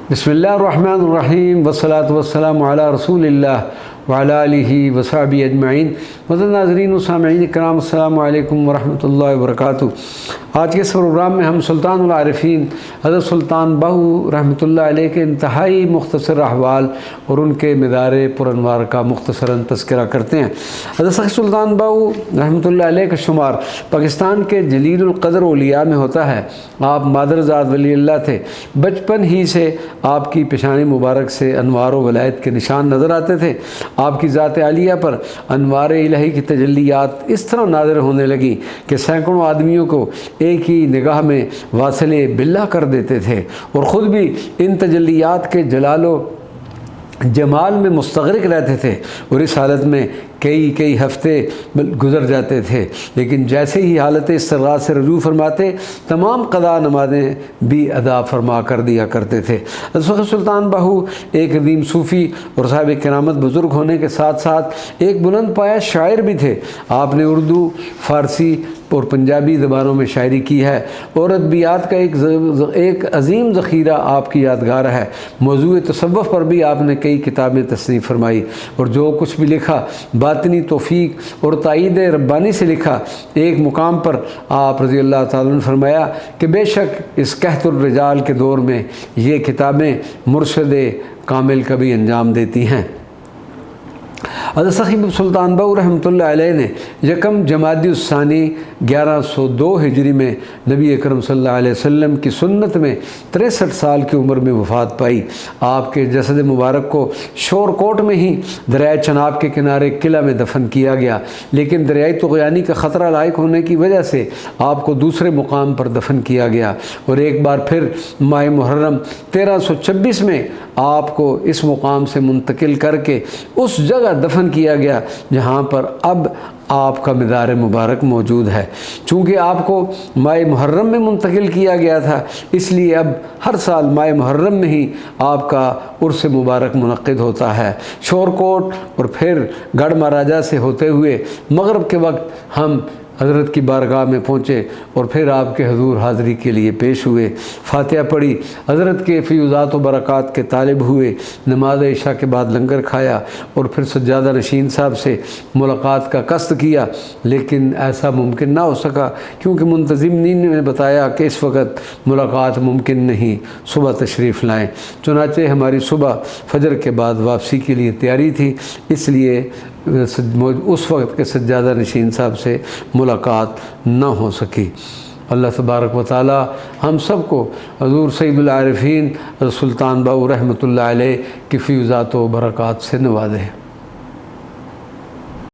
بسم اللہ الرحمن الرحیم والصلاة والسلام علی رسول اللہ وعلی آلہ وصحبہ اجمعین۔ معزز ناظرین و سامعین اکرام، السلام علیکم ورحمۃ اللہ وبرکاتہ۔ آج کے اس پروگرام میں ہم سلطان العارفین حضرت سلطان باہو رحمۃ اللہ علیہ کے انتہائی مختصر احوال اور ان کے مدار پرانوار کا مختصراً تذکرہ کرتے ہیں۔ حضرت سخی سلطان باہو رحمۃ اللہ علیہ کا شمار پاکستان کے جلیل القدر اولیاء میں ہوتا ہے۔ آپ مادرزاد ولی اللہ تھے۔ بچپن ہی سے آپ کی پیشانی مبارک سے انوار و ولایت کے نشان نظر آتے تھے۔ آپ کی ذات عالیہ پر انوار الہی کی تجلیات اس طرح نازل ہونے لگیں کہ سینکڑوں آدمیوں کو ایک ہی نگاہ میں واصل باللہ کر دیتے تھے، اور خود بھی ان تجلیات کے جلال و جمال میں مستغرق رہتے تھے، اور اس حالت میں کئی ہفتے گزر جاتے تھے۔ لیکن جیسے ہی حالت استغراق سے رجوع فرماتے، تمام قضا نمازیں بھی ادا فرما کر دیا کرتے تھے۔ حضرت سلطان باہو ایک عظیم صوفی اور صاحب کرامت بزرگ ہونے کے ساتھ ساتھ ایک بلند پایہ شاعر بھی تھے۔ آپ نے اردو، فارسی اور پنجابی زبانوں میں شاعری کی ہے، اور ادبیات کا ایک عظیم ذخیرہ آپ کی یادگار ہے۔ موضوع تصوف پر بھی آپ نے کئی کتابیں تصنیف فرمائی، اور جو کچھ بھی لکھا باطنی توفیق اور تائید ربانی سے لکھا۔ ایک مقام پر آپ رضی اللہ تعالیٰ نے فرمایا کہ بے شک اس قحط الرجال کے دور میں یہ کتابیں مرشد کامل کا بھی انجام دیتی ہیں۔ حضرت سخی سلطان باہو رحمۃ اللہ علیہ نے یکم جمادی الثانی 1102 ہجری میں نبی اکرم صلی اللہ علیہ وسلم کی سنت میں 63 سال کی عمر میں وفات پائی۔ آپ کے جسد مبارک کو شور کوٹ میں ہی دریائے چناب کے کنارے قلعہ میں دفن کیا گیا، لیکن دریائی طغیانی کا خطرہ لاحق ہونے کی وجہ سے آپ کو دوسرے مقام پر دفن کیا گیا، اور ایک بار پھر ماہ محرم 1326 میں آپ کو اس مقام سے منتقل کر کے اس جگہ دفن کیا گیا جہاں پر اب آپ کا مزار مبارک موجود ہے۔ چونکہ آپ کو ماہ محرم میں منتقل کیا گیا تھا، اس لیے اب ہر سال ماہ محرم میں ہی آپ کا عرس مبارک منعقد ہوتا ہے۔ شور کوٹ اور پھر گڑھ مہاراجہ سے ہوتے ہوئے مغرب کے وقت ہم حضرت کی بارگاہ میں پہنچے، اور پھر آپ کے حضور حاضری کے لیے پیش ہوئے، فاتحہ پڑھی، حضرت کے فیوزات و برکات کے طالب ہوئے، نماز عشاء کے بعد لنگر کھایا، اور پھر سجادہ نشین صاحب سے ملاقات کا قصد کیا، لیکن ایسا ممکن نہ ہو سکا کیونکہ منتظمین نے بتایا کہ اس وقت ملاقات ممکن نہیں، صبح تشریف لائیں۔ چنانچہ ہماری صبح فجر کے بعد واپسی کے لیے تیاری تھی، اس لیے اس وقت کے سجادہ نشین صاحب سے ملاقات نہ ہو سکی۔ اللہ تبارک و تعالی ہم سب کو حضور سید العارفین سلطان باہو رحمۃ اللہ علیہ کی فیوزات و برکات سے نوازے۔